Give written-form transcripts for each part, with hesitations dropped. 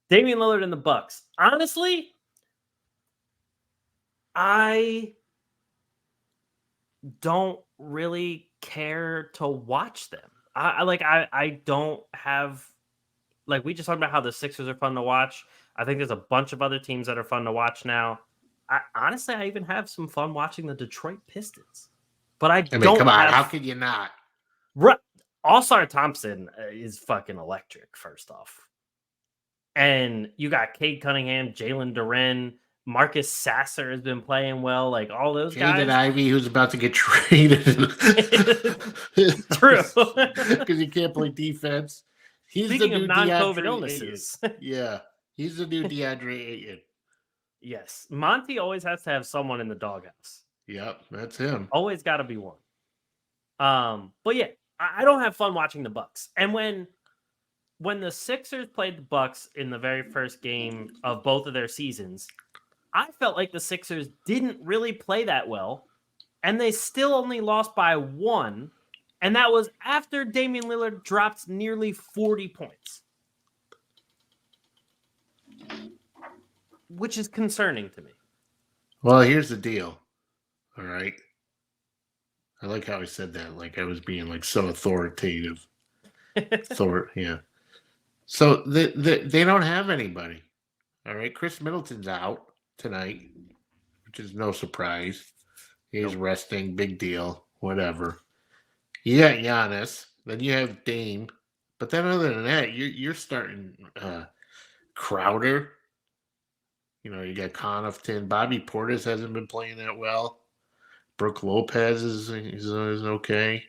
Damian Lillard and the Bucks. Honestly, I don't really care to watch them. I don't have, like, we just talked about how the Sixers are fun to watch. I think there's a bunch of other teams that are fun to watch now. Honestly, I even have some fun watching the Detroit Pistons. But I mean, don't come on, have... how could you not? All-Star Thompson is fucking electric, first off. And you got Cade Cunningham, Jalen Duren, Marcus Sasser has been playing well. Like, all those guys. Jaden Ivey, who's about to get traded. True. Because he can't play defense. He's Speaking the new of non-COVID DeAndre illnesses. Ayton. Yeah, he's the new DeAndre Ayton. Yes. Monty always has to have someone in the doghouse. Yep, that's him. Always got to be one. But yeah, I don't have fun watching the Bucks. And when the Sixers played the Bucks in the very first game of both of their seasons, I felt like the Sixers didn't really play that well, and they still only lost by 1, and that was after Damian Lillard dropped nearly 40 points, which is concerning to me. Well, here's the deal. All right. I like how he said that, like I was being like so authoritative. Yeah. So they don't have anybody. All right. Chris Middleton's out tonight, which is no surprise. He's resting. Big deal. Whatever. You got Giannis. Then you have Dame. But then other than that, you're starting Crowder. You know, you got Connaughton. Bobby Portis hasn't been playing that well. Brook Lopez is okay.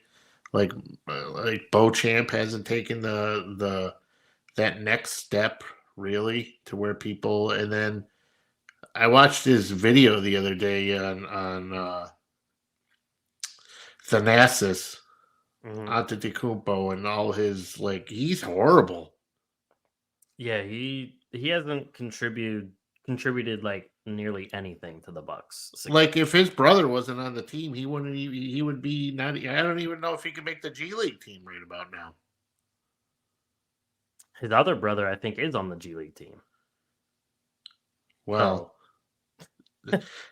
Like Beauchamp hasn't taken that next step really to where people. And then I watched his video the other day on Thanasis Antetokounmpo and all his, like, he's horrible. Yeah, he hasn't contributed like nearly anything to the Bucks. Like, if his brother wasn't on the team, he would be not. I don't even know if he could make the G League team right about now. His other brother, I think, is on the G League team. Well,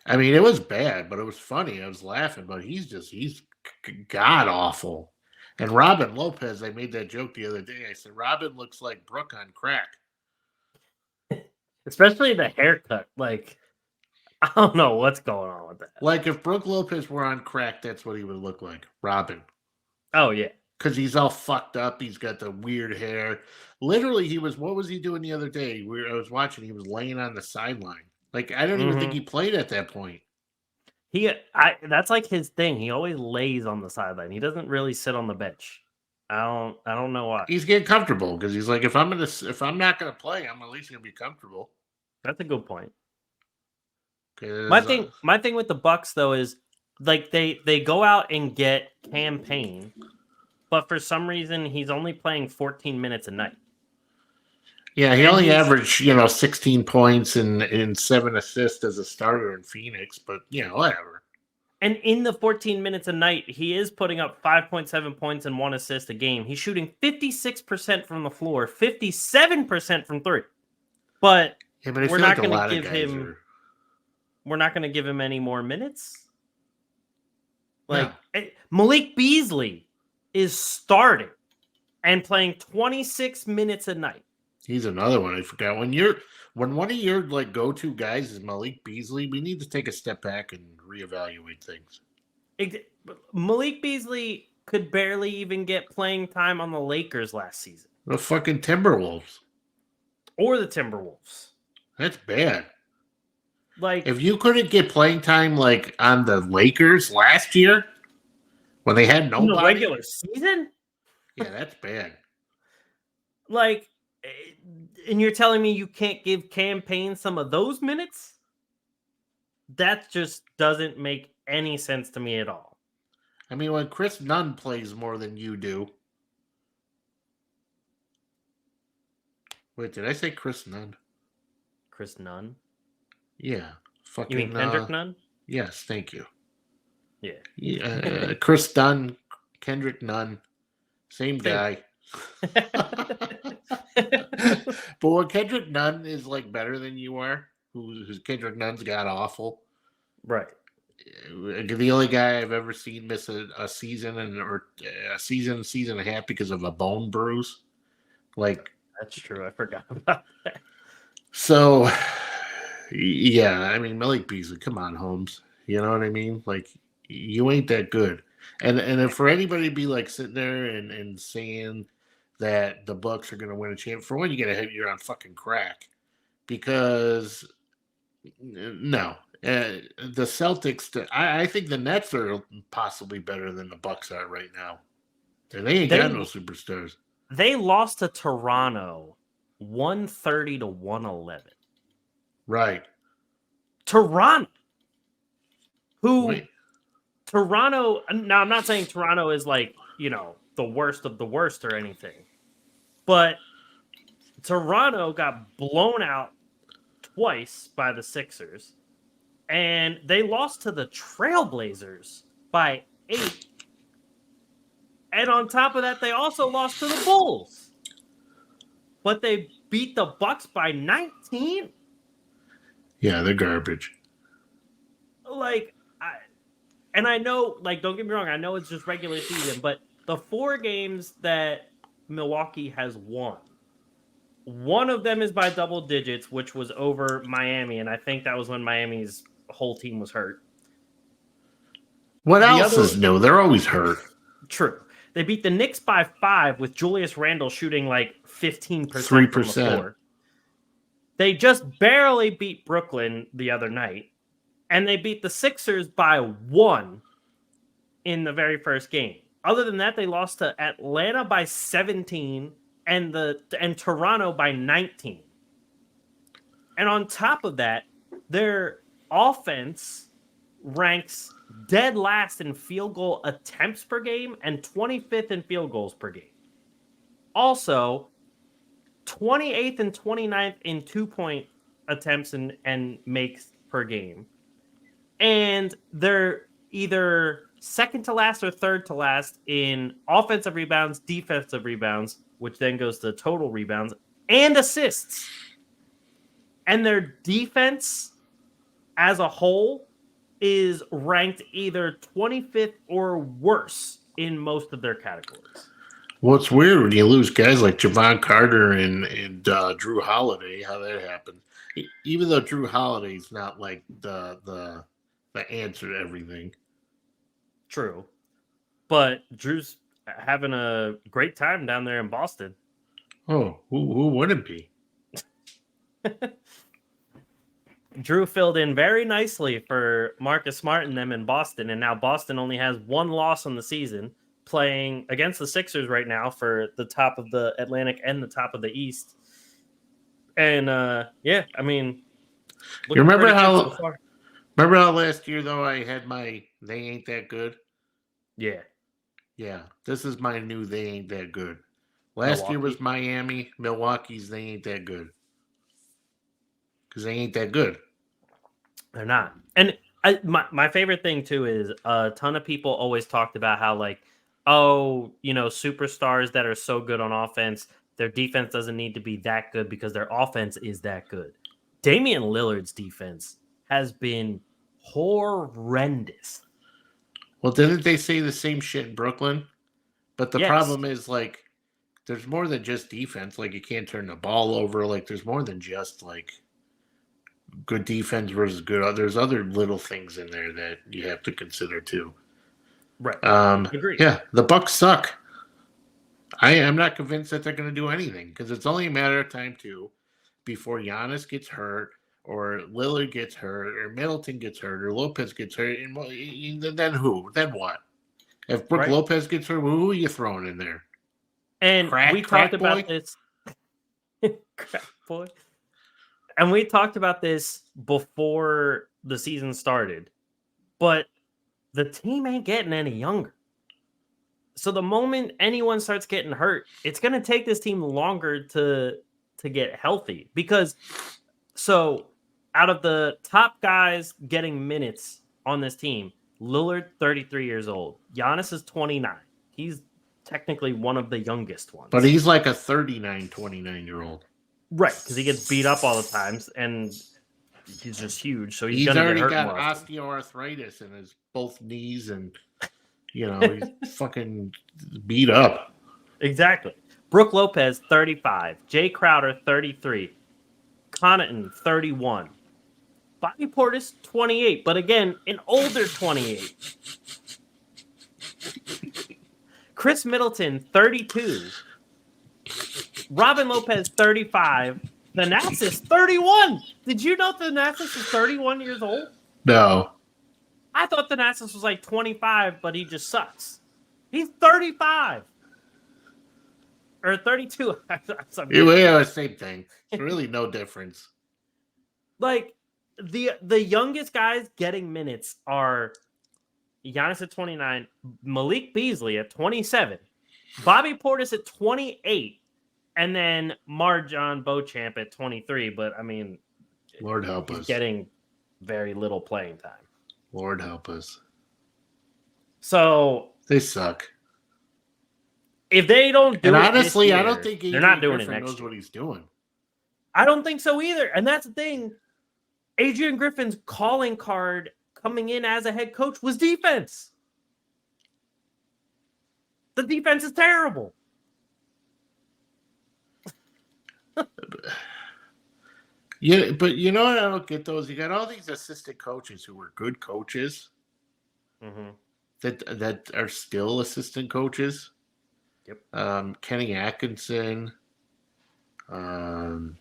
I mean, it was bad, but it was funny. I was laughing, but he's god awful. And Robin Lopez, I made that joke the other day. I said, Robin looks like Brooke on crack. Especially the haircut. Like, I don't know what's going on with that. Like, if Brooke Lopez were on crack, that's what he would look like. Robin. Oh, yeah. Because he's all fucked up. He's got the weird hair. Literally, what was he doing the other day? I was watching, he was laying on the sideline. Like, I don't even think he played at that point. That's like his thing. He always lays on the sideline. He doesn't really sit on the bench. I don't know why. He's getting comfortable because he's like, if I'm not gonna play, I'm at least gonna be comfortable. That's a good point. My thing with the Bucks though is, like, they go out and get Campaign, but for some reason he's only playing 14 minutes a night. Yeah, he only averaged 16 points and 7 assists as a starter in Phoenix, but whatever. And in the 14 minutes a night, he is putting up 5.7 points and 1 assist a game. He's shooting 56% from the floor, 57% from 3. But we're not going to give him. We're not going to give him any more minutes. Like, Malik Beasley is starting and playing 26 minutes a night. He's another one I forgot. When one of your like go-to guys is Malik Beasley, we need to take a step back and reevaluate things. Malik Beasley could barely even get playing time on the Lakers last season. The fucking Timberwolves. Or the Timberwolves. That's bad. Like, if you couldn't get playing time like on the Lakers last year when they had nobody in the regular season? Yeah, that's bad. Like, and you're telling me you can't give Campaign some of those minutes? That just doesn't make any sense to me at all. I mean, when Chris Nunn plays more than you do. Wait, did I say Chris Nunn? Chris Nunn? Yeah. Fucking, you mean Kendrick Nunn? Yes, thank you. Yeah. Chris Dunn, Kendrick Nunn, same guy. But when Kendrick Nunn is like better than you are, who's Kendrick Nunn's got awful. Right. The only guy I've ever seen miss a season or a season and a half because of a bone bruise. Like, that's true. I forgot about that. So, yeah, I mean, Malik Beasley, come on, Holmes. You know what I mean? Like, you ain't that good. And if for anybody to be like sitting there and saying that the Bucks are going to win a champ, for one, you got to hit you're on fucking crack because no, the Celtics. I think the Nets are possibly better than the Bucks are right now, and they ain't got no superstars. They lost to Toronto 130 to 111. Right. Toronto. Who? Wait. Toronto. Now, I'm not saying Toronto is like, the worst of the worst or anything. But Toronto got blown out twice by the Sixers. And they lost to the Trailblazers by 8. And on top of that, they also lost to the Bulls. But they beat the Bucks by 19? Yeah, they're garbage. I know, don't get me wrong, I know it's just regular season, but the 4 games that Milwaukee has won, one of them is by double digits, which was over Miami, and I think that was when Miami's whole team was hurt. What else is new? They're always hurt. True. They beat the Knicks by 5 with Julius Randle shooting 15% 3%. from the floor. They just barely beat Brooklyn the other night. And they beat the Sixers by 1 in the very first game. Other than that, they lost to Atlanta by 17 and Toronto by 19. And on top of that, their offense ranks dead last in field goal attempts per game and 25th in field goals per game. Also, 28th and 29th in 2-point attempts and makes per game. And they're either second to last or third to last in offensive rebounds, defensive rebounds, which then goes to total rebounds, and assists. And their defense as a whole is ranked either 25th or worse in most of their categories. Well, it's weird when you lose guys like Javon Carter and Drew Holiday, how that happened. Even though Drew Holiday's not like the answer to everything. True. But Drew's having a great time down there in Boston. Oh, who wouldn't be? Drew filled in very nicely for Marcus Smart and them in Boston, and now Boston only has 1 loss on the season, playing against the Sixers right now for the top of the Atlantic and the top of the East. And yeah, I mean, you remember how last year though I had my they ain't that good? Yeah. This is my new they ain't that good. Last year was Miami, Milwaukee's they ain't that good. Because they ain't that good. They're not. And my favorite thing too is a ton of people always talked about how superstars that are so good on offense, their defense doesn't need to be that good because their offense is that good. Damian Lillard's defense has been horrendous. Well, didn't they say the same shit in Brooklyn? But the problem is there's more than just defense. You can't turn the ball over. There's more than just good defense versus good. There's other little things in there that you have to consider too. Right. Agreed. Yeah, the Bucks suck. I'm not convinced that they're going to do anything because it's only a matter of time too before Giannis gets hurt or Lillard gets hurt or Middleton gets hurt or Lopez gets hurt. And then who? Then what? If Brook Lopez gets hurt, who are you throwing in there? And we talked about this. Crack boy. And we talked about this before the season started, but the team ain't getting any younger. So the moment anyone starts getting hurt, it's going to take this team longer to get healthy. Because, out of the top guys getting minutes on this team, Lillard, 33 years old. Giannis is 29. He's technically one of the youngest ones. But he's like a 39, 29-year-old. Right, because he gets beat up all the times, and he's just huge, so he's going to already get hurt got more often. osteoarthritis in his both knees, and he's fucking beat up. Exactly. Brook Lopez, 35. Jay Crowder, 33. Connaughton, 31. Bobby Portis, 28, but again, an older 28. Chris Middleton, 32. Robin Lopez, 35. Thanasis, 31. Did you know Thanasis is 31 years old? No. I thought Thanasis was like 25, but he just sucks. He's 35. Or 32. Yeah, same thing. It's really no difference. Like, the youngest guys getting minutes are Giannis at 29, Malik Beasley at 27, Bobby Portis at 28, and then Marjon Beauchamp at 23. But, I mean, Lord help us. Getting very little playing time. Lord help us. So they suck. If they don't do and it honestly, this year, I don't think they're not doing Griffin it next knows year. what he's doing. I don't think so either. And that's the thing. Adrian Griffin's calling card coming in as a head coach was defense. The defense is terrible. Yeah, but you know what? I don't get those. You got all these assistant coaches who were good coaches that are still assistant coaches. Yep. Kenny Atkinson. Dave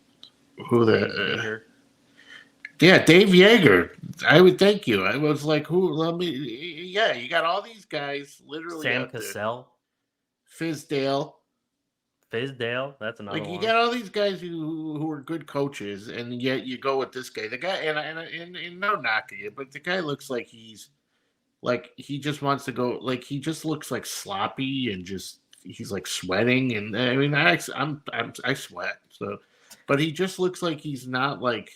Yeager. Yeah, Dave Yeager. I would thank you. I was like, who? Let me. Yeah, you got all these guys literally. Sam Cassell. Fizdale. That's another one. You got all these guys who are good coaches, and yet you go with this guy. The guy, and no knocking it, but the guy looks like he just wants to go. Like he just looks like sloppy and just he's like sweating. And I mean, I sweat. So, but he just looks like he's not like.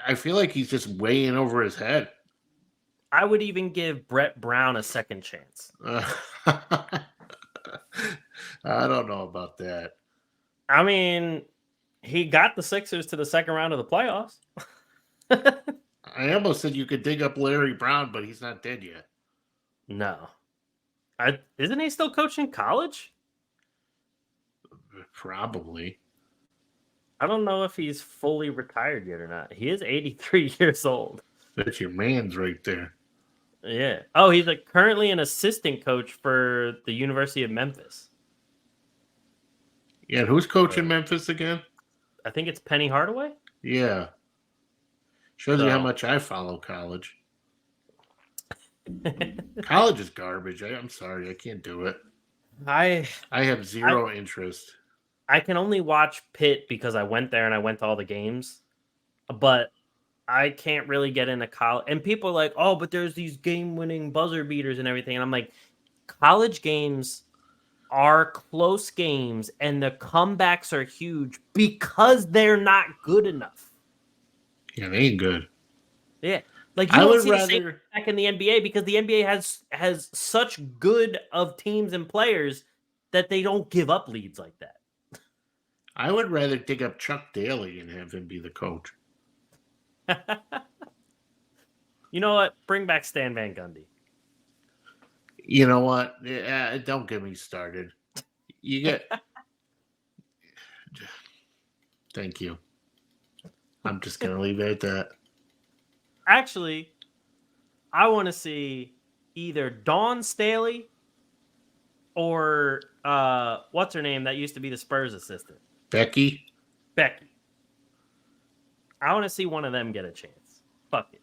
I feel like he's just way in over his head. I would even give Brett Brown a second chance. I don't know about that. I mean, he got the Sixers to the second round of the playoffs. I almost said you could dig up Larry Brown, but he's not dead yet. No. Isn't he still coaching college? Probably. I don't know if he's fully retired yet or not. He is 83 years old. That's your man's right there. Yeah. Oh, he's currently an assistant coach for the University of Memphis. Yeah, who's coaching Memphis again? I think it's Penny Hardaway. Yeah. Shows you how much I follow college. College is garbage. I'm sorry. I can't do it. I have zero interest. I can only watch Pitt because I went there and I went to all the games. But I can't really get into college. And people are like, oh, but there's these game-winning buzzer beaters and everything. And I'm like, college games are close games, and the comebacks are huge because they're not good enough. Yeah, they ain't good. Yeah. Like, you don't see the same back in the NBA because the NBA has such good of teams and players that they don't give up leads like that. I would rather dig up Chuck Daly and have him be the coach. You know what? Bring back Stan Van Gundy. You know what? Don't get me started. You get. Thank you. I'm just going to leave it at that. Actually, I want to see either Dawn Staley or what's her name that used to be the Spurs assistant? Becky. I want to see one of them get a chance. Fuck it.